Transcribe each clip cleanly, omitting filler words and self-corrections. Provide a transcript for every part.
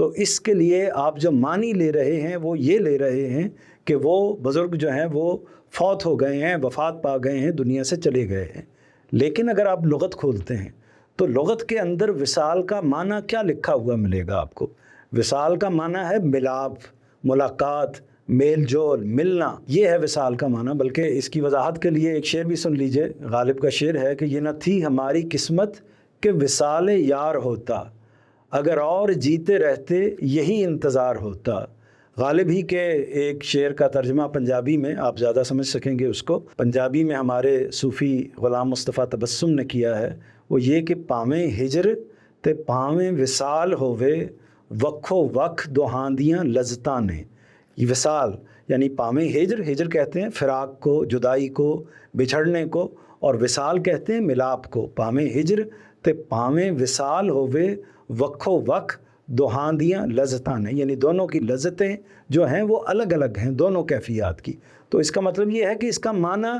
تو اس کے لیے آپ جو معنی لے رہے ہیں وہ یہ لے رہے ہیں کہ وہ بزرگ جو ہیں وہ فوت ہو گئے ہیں، وفات پا گئے ہیں، دنیا سے چلے گئے ہیں۔ لیکن اگر آپ لغت کھولتے ہیں تو لغت کے اندر وصال کا معنی کیا لکھا ہوا ملے گا آپ کو؟ وصال کا معنی ہے ملاپ، ملاقات، میل جول، ملنا، یہ ہے وصال کا معنی۔ بلکہ اس کی وضاحت کے لیے ایک شعر بھی سن لیجئے، غالب کا شعر ہے کہ یہ نہ تھی ہماری قسمت کہ وصال یار ہوتا، اگر اور جیتے رہتے یہی انتظار ہوتا۔ غالب ہی کے ایک شعر کا ترجمہ پنجابی میں آپ زیادہ سمجھ سکیں گے اس کو، پنجابی میں ہمارے صوفی غلام مصطفیٰ تبسم نے کیا ہے، وہ یہ کہ پاویں ہجر تے پاویں وصال ہووے، وکھو وکھ دوہاندیاں لذتاں نے۔ یہ وصال یعنی پاویں ہجر، ہجر کہتے ہیں فراق کو، جدائی کو، بچھڑنے کو، اور وصال کہتے ہیں ملاپ کو۔ پاویں ہجر تے پاویں وصال ہووے، وکھو وکھ دوہاندیاں لذتاں نے، یعنی دونوں کی لذتیں جو ہیں وہ الگ الگ ہیں، دونوں کیفیات کی۔ تو اس کا مطلب یہ ہے کہ اس کا معنی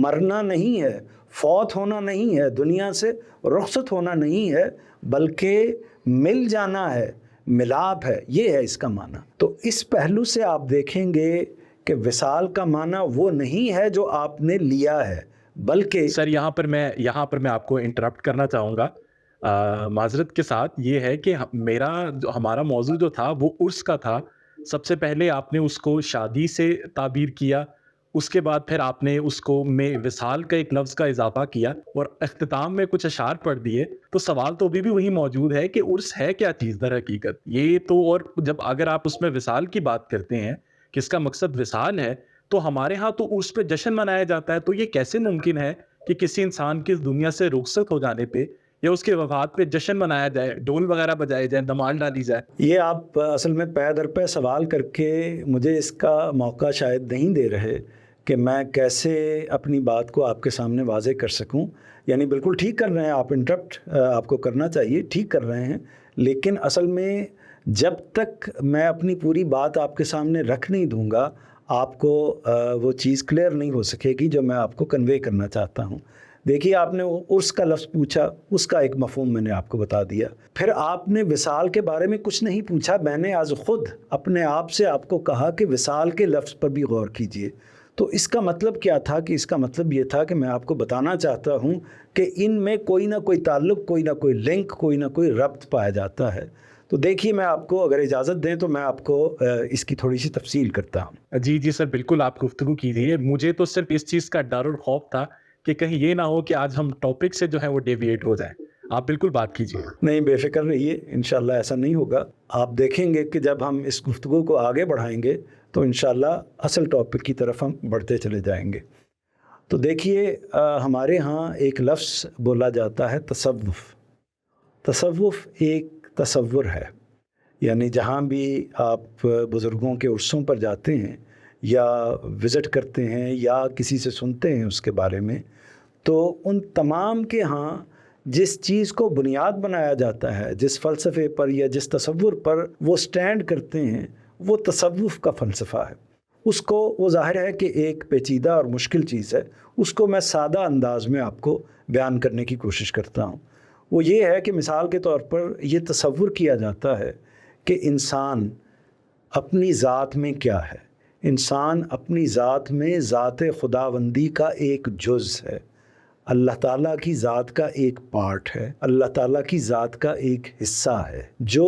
مرنا نہیں ہے، فوت ہونا نہیں ہے، دنیا سے رخصت ہونا نہیں ہے، بلکہ مل جانا ہے، ملاپ ہے، یہ ہے اس کا معنی۔ تو اس پہلو سے آپ دیکھیں گے کہ وصال کا معنی وہ نہیں ہے جو آپ نے لیا ہے، بلکہ سر یہاں پر میں آپ کو انٹرپٹ کرنا چاہوں گا معذرت کے ساتھ۔ یہ ہے کہ ہمارا موضوع جو تھا وہ عرس کا تھا۔ سب سے پہلے آپ نے اس کو شادی سے تعبیر کیا، اس کے بعد پھر آپ نے اس کو میں وصال کا ایک لفظ کا اضافہ کیا اور اختتام میں کچھ اشعار پڑھ دیے۔ تو سوال تو ابھی بھی وہی موجود ہے کہ عرس ہے کیا چیز در حقیقت؟ یہ تو، اور جب اگر آپ اس میں وصال کی بات کرتے ہیں کہ اس کا مقصد وصال ہے، تو ہمارے ہاں تو عرس پہ جشن منایا جاتا ہے۔ تو یہ کیسے ممکن ہے کہ کسی انسان کی اس دنیا سے رخصت ہو جانے پہ یا اس کے وفات پہ جشن منایا جائے، ڈول وغیرہ بجائے جائیں، دمال ڈالی جائے؟ یہ آپ اصل میں پے در پے سوال کر کے مجھے اس کا موقع شاید نہیں دے رہے کہ میں کیسے اپنی بات کو آپ کے سامنے واضح کر سکوں۔ یعنی بالکل ٹھیک کر رہے ہیں آپ، انٹرپٹ آپ کو کرنا چاہیے، ٹھیک کر رہے ہیں، لیکن اصل میں جب تک میں اپنی پوری بات آپ کے سامنے رکھ نہیں دوں گا، آپ کو وہ چیز کلیئر نہیں ہو سکے گی جو میں آپ کو کنوے کرنا چاہتا ہوں۔ دیکھیے، آپ نے عرس کا لفظ پوچھا، اس کا ایک مفہوم میں نے آپ کو بتا دیا۔ پھر آپ نے وصال کے بارے میں کچھ نہیں پوچھا، میں نے آج خود اپنے آپ سے آپ کو کہا کہ وصال کے لفظ پر بھی غور کیجئے۔ تو اس کا مطلب کیا تھا؟ کہ اس کا مطلب یہ تھا کہ میں آپ کو بتانا چاہتا ہوں کہ ان میں کوئی نہ کوئی تعلق، کوئی نہ کوئی لنک، کوئی نہ کوئی ربط پایا جاتا ہے۔ تو دیکھیے، میں آپ کو اگر اجازت دیں تو میں آپ کو اس کی تھوڑی سی تفصیل کرتا ہوں۔ جی سر، بالکل آپ گفتگو کیجیے۔ مجھے تو صرف اس چیز کا ڈر اور خوف تھا کہ کہیں یہ نہ ہو کہ آج ہم ٹاپک سے جو ہے وہ ڈیویٹ ہو جائیں۔ آپ بالکل بات کیجیے۔ نہیں، بے فکر رہیے، انشاءاللہ ایسا نہیں ہوگا۔ آپ دیکھیں گے کہ جب ہم اس گفتگو کو آگے بڑھائیں گے تو انشاءاللہ اصل ٹاپک کی طرف ہم بڑھتے چلے جائیں گے۔ تو دیکھیے، ہمارے ہاں ایک لفظ بولا جاتا ہے تصوف۔ تصوف ایک تصور ہے، یعنی جہاں بھی آپ بزرگوں کے عرصوں پر جاتے ہیں یا وزٹ کرتے ہیں یا کسی سے سنتے ہیں اس کے بارے میں، تو ان تمام کے ہاں جس چیز کو بنیاد بنایا جاتا ہے، جس فلسفے پر یا جس تصور پر وہ سٹینڈ کرتے ہیں، وہ تصوف کا فلسفہ ہے۔ اس کو، وہ ظاہر ہے کہ ایک پیچیدہ اور مشکل چیز ہے، اس کو میں سادہ انداز میں آپ کو بیان کرنے کی کوشش کرتا ہوں۔ وہ یہ ہے کہ مثال کے طور پر یہ تصور کیا جاتا ہے کہ انسان اپنی ذات میں کیا ہے؟ انسان اپنی ذات میں ذات خداوندی کا ایک جز ہے، اللہ تعالیٰ کی ذات کا ایک پارٹ ہے، اللہ تعالیٰ کی ذات کا ایک حصہ ہے، جو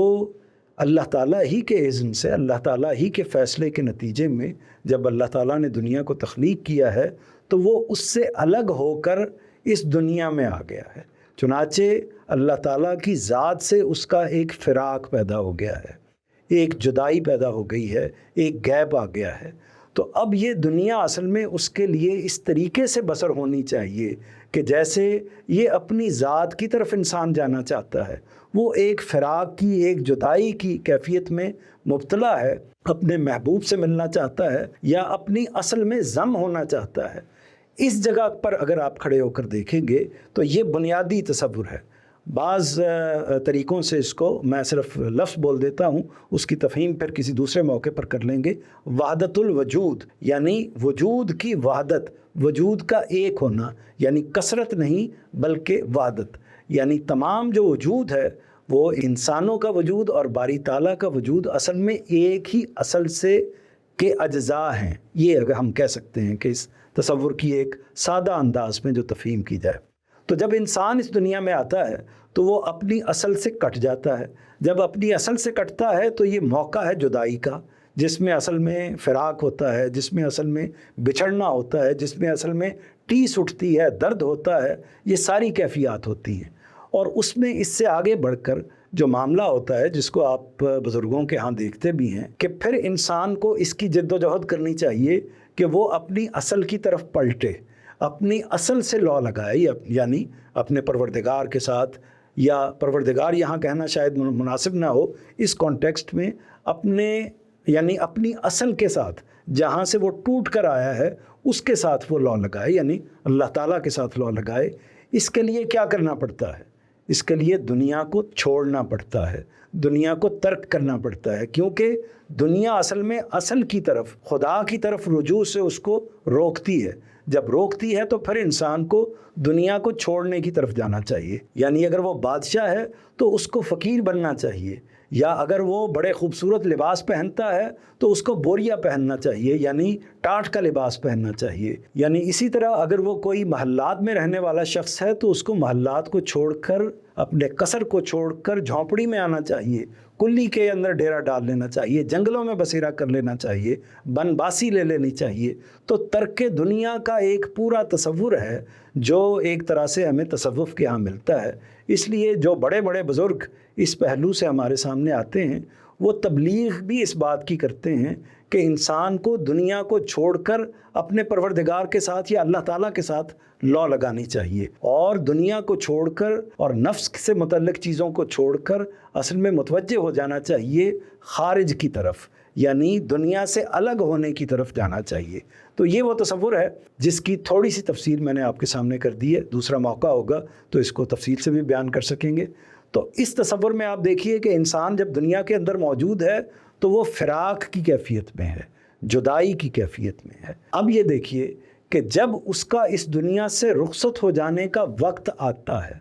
اللہ تعالیٰ ہی کے اذن سے، اللہ تعالیٰ ہی کے فیصلے کے نتیجے میں جب اللہ تعالیٰ نے دنیا کو تخلیق کیا ہے تو وہ اس سے الگ ہو کر اس دنیا میں آ گیا ہے۔ چنانچہ اللہ تعالیٰ کی ذات سے اس کا ایک فراق پیدا ہو گیا ہے، ایک جدائی پیدا ہو گئی ہے، ایک گیپ آ گیا ہے۔ تو اب یہ دنیا اصل میں اس کے لیے اس طریقے سے بسر ہونی چاہیے کہ جیسے یہ اپنی ذات کی طرف انسان جانا چاہتا ہے، وہ ایک فراق کی، ایک جدائی کی کیفیت میں مبتلا ہے، اپنے محبوب سے ملنا چاہتا ہے یا اپنی اصل میں ضم ہونا چاہتا ہے۔ اس جگہ پر اگر آپ کھڑے ہو کر دیکھیں گے تو یہ بنیادی تصور ہے۔ بعض طریقوں سے اس کو میں صرف لفظ بول دیتا ہوں، اس کی تفہیم پھر کسی دوسرے موقع پر کر لیں گے۔ وحدت الوجود، یعنی وجود کی وحدت، وجود کا ایک ہونا، یعنی کثرت نہیں بلکہ وحدت، یعنی تمام جو وجود ہے وہ انسانوں کا وجود اور باری تعالیٰ کا وجود اصل میں ایک ہی اصل سے کے اجزاء ہیں. یہ اگر ہم کہہ سکتے ہیں کہ اس تصور کی ایک سادہ انداز میں جو تفہیم کی جائے. تو جب انسان اس دنیا میں آتا ہے تو وہ اپنی اصل سے کٹ جاتا ہے. جب اپنی اصل سے کٹتا ہے تو یہ موقع ہے جدائی کا، جس میں اصل میں فراق ہوتا ہے، جس میں اصل میں بچھڑنا ہوتا ہے، جس میں اصل میں ٹیس اٹھتی ہے، درد ہوتا ہے. یہ ساری کیفیات ہوتی ہیں. اور اس میں اس سے آگے بڑھ کر جو معاملہ ہوتا ہے، جس کو آپ بزرگوں کے ہاں دیکھتے بھی ہیں، کہ پھر انسان کو اس کی جد و جہد کرنی چاہیے کہ وہ اپنی اصل کی طرف پلٹے، اپنی اصل سے لو لگائے، یعنی اپنے پروردگار کے ساتھ، یا پروردگار یہاں کہنا شاید مناسب نہ ہو اس کانٹیکسٹ میں، یعنی اپنی اصل کے ساتھ، جہاں سے وہ ٹوٹ کر آیا ہے اس کے ساتھ وہ لو لگائے، یعنی اللہ تعالیٰ کے ساتھ لو لگائے. اس کے لیے کیا کرنا پڑتا ہے؟ اس کے لیے دنیا کو چھوڑنا پڑتا ہے، دنیا کو ترک کرنا پڑتا ہے، کیونکہ دنیا اصل میں اصل کی طرف، خدا کی طرف رجوع سے اس کو روکتی ہے. جب روکتی ہے تو پھر انسان کو دنیا کو چھوڑنے کی طرف جانا چاہیے. یعنی اگر وہ بادشاہ ہے تو اس کو فقیر بننا چاہیے، یا اگر وہ بڑے خوبصورت لباس پہنتا ہے تو اس کو بوریا پہننا چاہیے، یعنی ٹاٹ کا لباس پہننا چاہیے. یعنی اسی طرح اگر وہ کوئی محلات میں رہنے والا شخص ہے تو اس کو محلات کو چھوڑ کر، اپنے قصر کو چھوڑ کر جھونپڑی میں آنا چاہیے، کلی کے اندر ڈیرا ڈال لینا چاہیے، جنگلوں میں بسیرا کر لینا چاہیے، بن باسی لے لینی چاہیے. تو ترک دنیا کا ایک پورا تصور ہے جو ایک طرح سے ہمیں تصوف کے ہاں ملتا ہے. اس لیے جو بڑے بڑے بزرگ اس پہلو سے ہمارے سامنے آتے ہیں، وہ تبلیغ بھی اس بات کی کرتے ہیں کہ انسان کو دنیا کو چھوڑ کر اپنے پروردگار کے ساتھ یا اللہ تعالیٰ کے ساتھ لو لگانی چاہیے، اور دنیا کو چھوڑ کر اور نفس سے متعلق چیزوں کو چھوڑ کر اصل میں متوجہ ہو جانا چاہیے خارج کی طرف، یعنی دنیا سے الگ ہونے کی طرف جانا چاہیے. تو یہ وہ تصور ہے جس کی تھوڑی سی تفصیل میں نے آپ کے سامنے کر دی ہے. دوسرا موقع ہوگا تو اس کو تفصیل سے بھی بیان کر سکیں گے. تو اس تصور میں آپ دیکھیے کہ انسان جب دنیا کے اندر موجود ہے تو وہ فراق کی کیفیت میں ہے، جدائی کی کیفیت میں ہے. اب یہ دیکھیے کہ جب اس کا اس دنیا سے رخصت ہو جانے کا وقت آتا ہے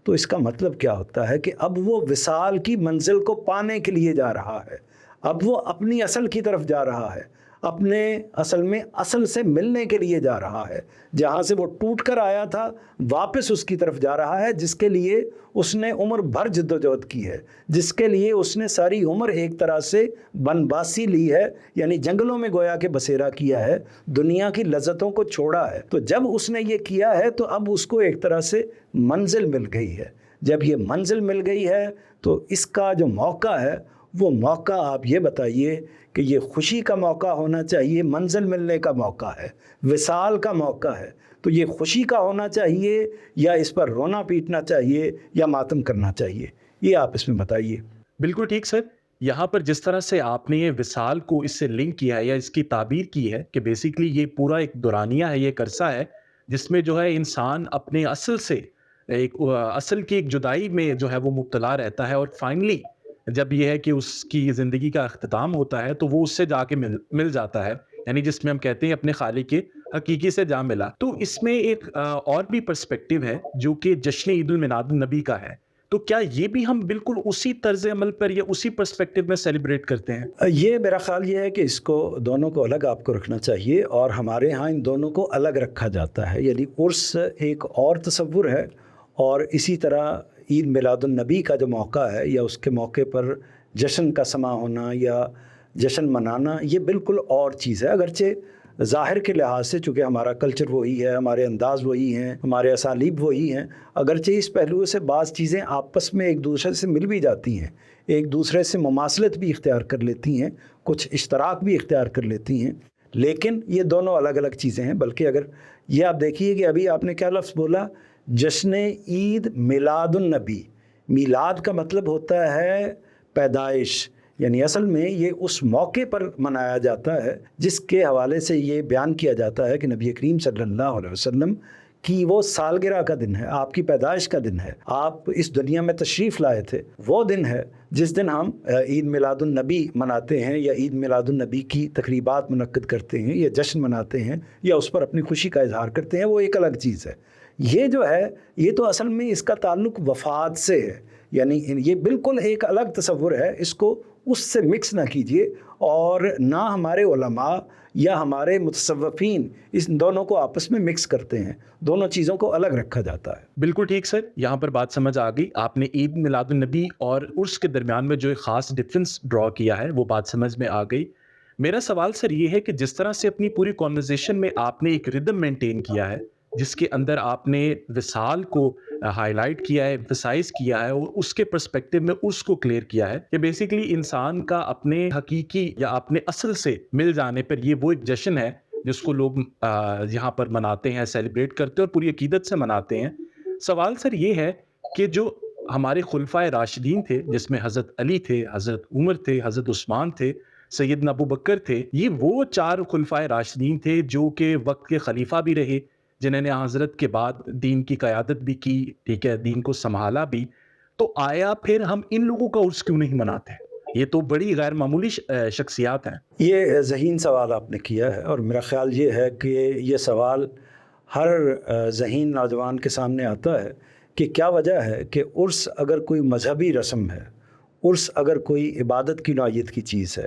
تو اس کا مطلب کیا ہوتا ہے کہ اب وہ وصال کی منزل کو پانے کے لیے جا رہا ہے. اب وہ اپنی اصل کی طرف جا رہا ہے، اپنے اصل میں اصل سے ملنے کے لیے جا رہا ہے. جہاں سے وہ ٹوٹ کر آیا تھا واپس اس کی طرف جا رہا ہے، جس کے لیے اس نے عمر بھر جد و جہد کی ہے، جس کے لیے اس نے ساری عمر ایک طرح سے بنباسی لی ہے، یعنی جنگلوں میں گویا کہ بسیرا کیا ہے، دنیا کی لذتوں کو چھوڑا ہے. تو جب اس نے یہ کیا ہے تو اب اس کو ایک طرح سے منزل مل گئی ہے. جب یہ منزل مل گئی ہے تو اس کا جو موقع ہے وہ موقع آپ یہ بتائیے کہ یہ خوشی کا موقع ہونا چاہیے، منزل ملنے کا موقع ہے، وصال کا موقع ہے. تو یہ خوشی کا ہونا چاہیے یا اس پر رونا پیٹنا چاہیے یا ماتم کرنا چاہیے؟ یہ آپ اس میں بتائیے. بالکل ٹھیک سر. یہاں پر جس طرح سے آپ نے یہ وصال کو اس سے لنک کیا ہے یا اس کی تعبیر کی ہے کہ بیسیکلی یہ پورا ایک دورانیہ ہے، یہ ایک عرصہ ہے جس میں جو ہے انسان اپنے اصل سے اصل کی ایک جدائی میں جو ہے وہ مبتلا رہتا ہے، اور فائنلی جب یہ ہے کہ اس کی زندگی کا اختتام ہوتا ہے تو وہ اس سے جا کے مل جاتا ہے، یعنی جس میں ہم کہتے ہیں اپنے خالق کے حقیقی سے جا ملا. تو اس میں ایک اور بھی پرسپیکٹیو ہے جو کہ جشن عید المیلاد النبی کا ہے. تو کیا یہ بھی ہم بالکل اسی طرز عمل پر یا اسی پرسپیکٹیو میں سیلیبریٹ کرتے ہیں؟ یہ میرا خیال یہ ہے کہ اس کو دونوں کو الگ آپ کو رکھنا چاہیے، اور ہمارے ہاں ان دونوں کو الگ رکھا جاتا ہے. یعنی عرس ایک اور تصور ہے، اور اسی طرح عید میلاد النبی کا جو موقع ہے یا اس کے موقع پر جشن کا سما ہونا یا جشن منانا، یہ بالکل اور چیز ہے. اگرچہ ظاہر کے لحاظ سے چونکہ ہمارا کلچر وہی ہے، ہمارے انداز وہی ہیں، ہمارے اسالیب وہی ہیں، اگرچہ اس پہلو سے بعض چیزیں آپس میں ایک دوسرے سے مل بھی جاتی ہیں، ایک دوسرے سے مماثلت بھی اختیار کر لیتی ہیں، کچھ اشتراک بھی اختیار کر لیتی ہیں، لیکن یہ دونوں الگ الگ چیزیں ہیں. بلکہ اگر یہ آپ دیکھیے کہ ابھی آپ نے کیا لفظ بولا، جشن عید میلاد النبی. میلاد کا مطلب ہوتا ہے پیدائش، یعنی اصل میں یہ اس موقع پر منایا جاتا ہے جس کے حوالے سے یہ بیان کیا جاتا ہے کہ نبی کریم صلی اللہ علیہ وسلم کی وہ سالگرہ کا دن ہے، آپ کی پیدائش کا دن ہے، آپ اس دنیا میں تشریف لائے تھے، وہ دن ہے جس دن ہم عید میلاد النبی مناتے ہیں یا عید میلاد النبی کی تقریبات منعقد کرتے ہیں یا جشن مناتے ہیں یا اس پر اپنی خوشی کا اظہار کرتے ہیں. وہ ایک الگ چیز ہے. یہ جو ہے یہ تو اصل میں اس کا تعلق وفات سے ہے، یعنی یہ بالکل ایک الگ تصور ہے، اس کو اس سے مکس نہ کیجئے، اور نہ ہمارے علماء یا ہمارے متصوفین اس دونوں کو آپس میں مکس کرتے ہیں، دونوں چیزوں کو الگ رکھا جاتا ہے۔ بالکل ٹھیک سر، یہاں پر بات سمجھ آ گئی۔ آپ نے عید میلاد النبی اور عرس کے درمیان میں جو ایک خاص ڈفرینس ڈرا کیا ہے وہ بات سمجھ میں آ گئی۔ میرا سوال سر یہ ہے کہ جس طرح سے اپنی پوری کانورزیشن میں آپ نے ایک ردم مینٹین کیا ہے، جس کے اندر آپ نے وصال کو ہائی لائٹ کیا ہے، ایمفسائز کیا ہے، اور اس کے پرسپیکٹو میں اس کو کلیئر کیا ہے کہ بیسیکلی انسان کا اپنے حقیقی یا اپنے اصل سے مل جانے پر یہ وہ ایک جشن ہے جس کو لوگ یہاں پر مناتے ہیں، سیلیبریٹ کرتے ہیں اور پوری عقیدت سے مناتے ہیں۔ سوال سر یہ ہے کہ جو ہمارے خلفائے راشدین تھے، جس میں حضرت علی تھے، حضرت عمر تھے، حضرت عثمان تھے، سیدنا ابو بکر تھے، یہ وہ 4 خلفائے راشدین تھے جو کہ وقت کے خلیفہ بھی رہے، جنہوں نے حضرت کے بعد دین کی قیادت بھی کی، ٹھیک ہے، دین کو سنبھالا بھی۔ تو آیا پھر ہم ان لوگوں کا عرس کیوں نہیں مناتے؟ یہ تو بڑی غیر معمولی شخصیات ہیں۔ یہ ذہین سوال آپ نے کیا ہے، اور میرا خیال یہ ہے کہ یہ سوال ہر ذہین نوجوان کے سامنے آتا ہے کہ کیا وجہ ہے کہ عرس اگر کوئی مذہبی رسم ہے، عرس اگر کوئی عبادت کی نوعیت کی چیز ہے،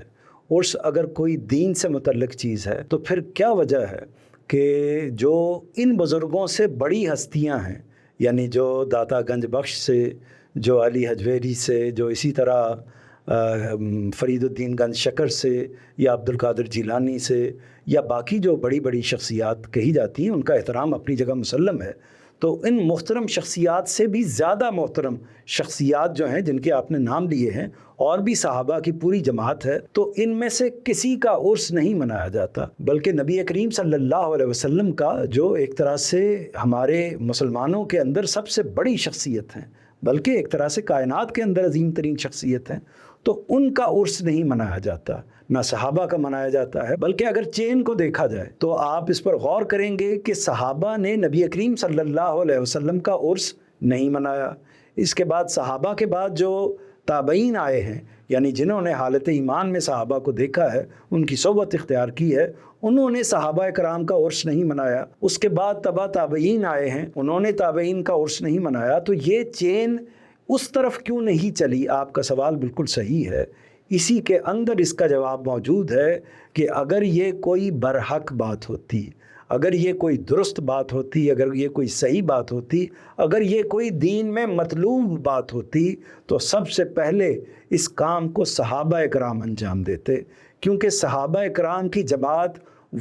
عرس اگر کوئی دین سے متعلق چیز ہے، تو پھر کیا وجہ ہے کہ جو ان بزرگوں سے بڑی ہستیاں ہیں، یعنی جو داتا گنج بخش سے، جو علی حجویری سے، جو اسی طرح فرید الدین گنج شکر سے، یا عبد القادر جیلانی سے، یا باقی جو بڑی بڑی شخصیات کہی جاتی ہیں، ان کا احترام اپنی جگہ مسلم ہے، تو ان محترم شخصیات سے بھی زیادہ محترم شخصیات جو ہیں جن کے آپ نے نام لیے ہیں، اور بھی صحابہ کی پوری جماعت ہے، تو ان میں سے کسی کا عرس نہیں منایا جاتا، بلکہ نبی کریم صلی اللہ علیہ وسلم کا جو ایک طرح سے ہمارے مسلمانوں کے اندر سب سے بڑی شخصیت ہیں، بلکہ ایک طرح سے کائنات کے اندر عظیم ترین شخصیت ہیں، تو ان کا عرس نہیں منایا جاتا، نہ صحابہ کا منایا جاتا ہے۔ بلکہ اگر چین کو دیکھا جائے تو آپ اس پر غور کریں گے کہ صحابہ نے نبی کریم صلی اللہ علیہ وسلم کا عرس نہیں منایا۔ اس کے بعد صحابہ کے بعد جو تابعین آئے ہیں، یعنی جنہوں نے حالت ایمان میں صحابہ کو دیکھا ہے، ان کی صحبت اختیار کی ہے، انہوں نے صحابہ کرام کا عرس نہیں منایا۔ اس کے بعد تبع تابعین آئے ہیں، انہوں نے تابعین کا عرس نہیں منایا۔ تو یہ چین اس طرف کیوں نہیں چلی؟ آپ کا سوال بالکل صحیح ہے، اسی کے اندر اس کا جواب موجود ہے کہ اگر یہ کوئی برحق بات ہوتی، اگر یہ کوئی درست بات ہوتی، اگر یہ کوئی صحیح بات ہوتی، اگر یہ کوئی دین میں مطلوب بات ہوتی، تو سب سے پہلے اس کام کو صحابہ کرام انجام دیتے، کیونکہ صحابہ کرام کی جماعت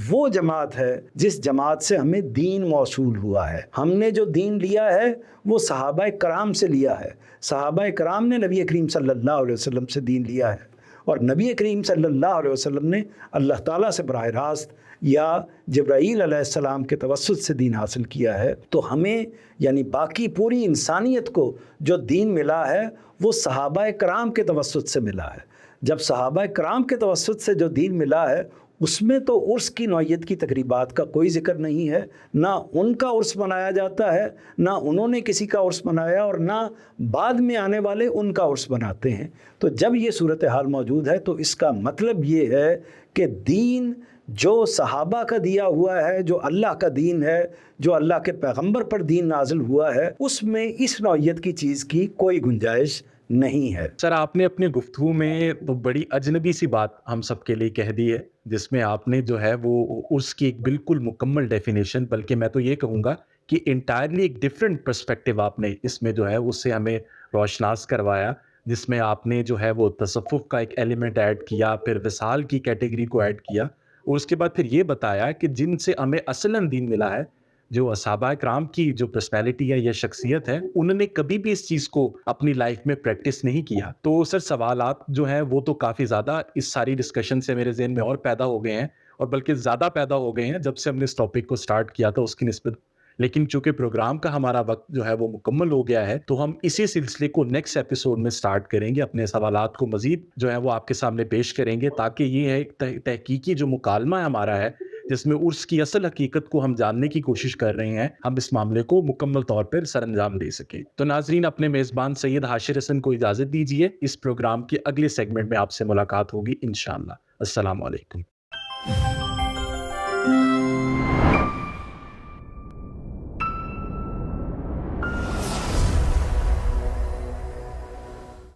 وہ جماعت ہے جس جماعت سے ہمیں دین موصول ہوا ہے۔ ہم نے جو دین لیا ہے وہ صحابہ کرام سے لیا ہے، صحابہ کرام نے نبی کریم صلی اللہ علیہ وسلم سے دین لیا ہے، اور نبی کریم صلی اللہ علیہ وسلم نے اللہ تعالیٰ سے براہ راست یا جبرائیل علیہ السلام کے توسط سے دین حاصل کیا ہے۔ تو ہمیں یعنی باقی پوری انسانیت کو جو دین ملا ہے وہ صحابہ کرام کے توسط سے ملا ہے۔ جب صحابہ کرام کے توسط سے جو دین ملا ہے اس میں تو عرس کی نوعیت کی تقریبات کا کوئی ذکر نہیں ہے، نہ ان کا عرس منایا جاتا ہے، نہ انہوں نے کسی کا عرس منایا، اور نہ بعد میں آنے والے ان کا عرس مناتے ہیں۔ تو جب یہ صورتحال موجود ہے تو اس کا مطلب یہ ہے کہ دین جو صحابہ کا دیا ہوا ہے، جو اللہ کا دین ہے، جو اللہ کے پیغمبر پر دین نازل ہوا ہے، اس میں اس نوعیت کی چیز کی کوئی گنجائش نہیں ہے۔ سر آپ نے اپنے گفتگو میں تو بڑی اجنبی سی بات ہم سب کے لیے کہہ دی ہے، جس میں آپ نے جو ہے وہ اس کی ایک بالکل مکمل ڈیفینیشن، بلکہ میں تو یہ کہوں گا کہ انٹائرلی ایک ڈفرینٹ پرسپیکٹیو آپ نے اس میں جو ہے اس سے ہمیں روشناس کروایا، جس میں آپ نے جو ہے وہ تصوف کا ایک ایلیمنٹ ایڈ کیا، پھر وصال کی کیٹیگری کو ایڈ کیا، اور اس کے بعد پھر یہ بتایا کہ جن سے ہمیں اصلاً دین ملا ہے، جو صحابہ کرام کی جو پرسنالٹی ہے یا شخصیت ہے، انہوں نے کبھی بھی اس چیز کو اپنی لائف میں پریکٹس نہیں کیا۔ تو سر سوالات جو ہیں وہ تو کافی زیادہ اس ساری ڈسکشن سے میرے ذہن میں اور پیدا ہو گئے ہیں، اور بلکہ زیادہ پیدا ہو گئے ہیں جب سے ہم نے اس ٹاپک کو سٹارٹ کیا تھا اس کی نسبت۔ لیکن چونکہ پروگرام کا ہمارا وقت جو ہے وہ مکمل ہو گیا ہے، تو ہم اسی سلسلے کو نیکسٹ ایپیسوڈ میں سٹارٹ کریں گے، اپنے سوالات کو مزید جو ہے وہ آپ کے سامنے پیش کریں گے، تاکہ یہ ہے ایک تحقیقی جو مکالمہ ہمارا ہے، جس میں عرس کی اصل حقیقت کو ہم جاننے کی کوشش کر رہے ہیں، ہم اس معاملے کو مکمل طور پر سر انجام دے سکیں۔ تو ناظرین، اپنے میزبان سید حاشر حسن کو اجازت دیجیے، اس پروگرام کے اگلے سیگمنٹ میں آپ سے ملاقات ہوگی انشاءاللہ۔ السلام علیکم۔